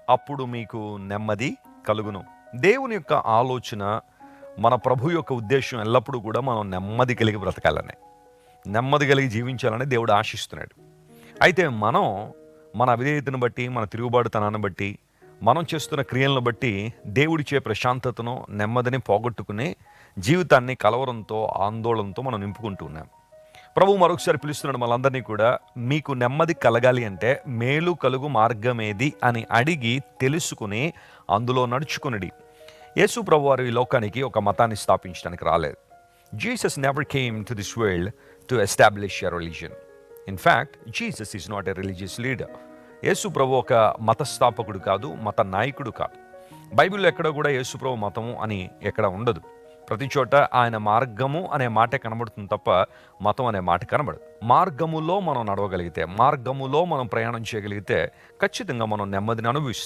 అప్పుడు మీకు నెమ్మది కలుగును. దేవుని యొక్క ఆలోచన, మన ప్రభు యొక్క ఉద్దేశం ఎల్లప్పుడూ కూడా మనం నెమ్మది కలిగి బ్రతకాలనే, నెమ్మది కలిగి జీవించాలని దేవుడు ఆశిస్తున్నాడు. అయితే మనం మన అవిధేయతను బట్టి, మన తిరుగుబాటుతనాన్ని బట్టి, మనం చేస్తున్న క్రియలను బట్టి దేవుడిచ్చే ప్రశాంతతను, నెమ్మదిని పోగొట్టుకుని జీవితాన్ని కలవరంతో, ఆందోళనతో మనం నింపుకుంటూ ఉన్నాం. ప్రభువు మరొకసారి పిలుస్తున్నాడు మనందరినీ కూడా, మీకు నెమ్మది కలగాలి అంటే మేలు కలుగు మార్గమేది అని అడిగి తెలుసుకుని అందులో నడుచుకునడి. యేసు ప్రభువారు ఈ లోకానికి ఒక మతాన్ని స్థాపించడానికి రాలేదు. Jesus never came to this world to establish a religion. In fact Jesus is not a religious leader. యేసు ప్రభు ఒక మత స్థాపకుడు కాదు, మత నాయకుడు కాదు. బైబిల్లో ఎక్కడ కూడా యేసు ప్రభు మతము అని ఎక్కడ ఉండదు. ప్రతి చోట ఆయన మార్గము అనే మాటే కనబడుతుంది తప్ప మతం అనే మాట కనబడదు. మార్గములో మనం నడవగలిగితే, మార్గములో మనం ప్రయాణం చేయగలిగితే ఖచ్చితంగా మనం నెమ్మదిని అనుభవిస్తాం.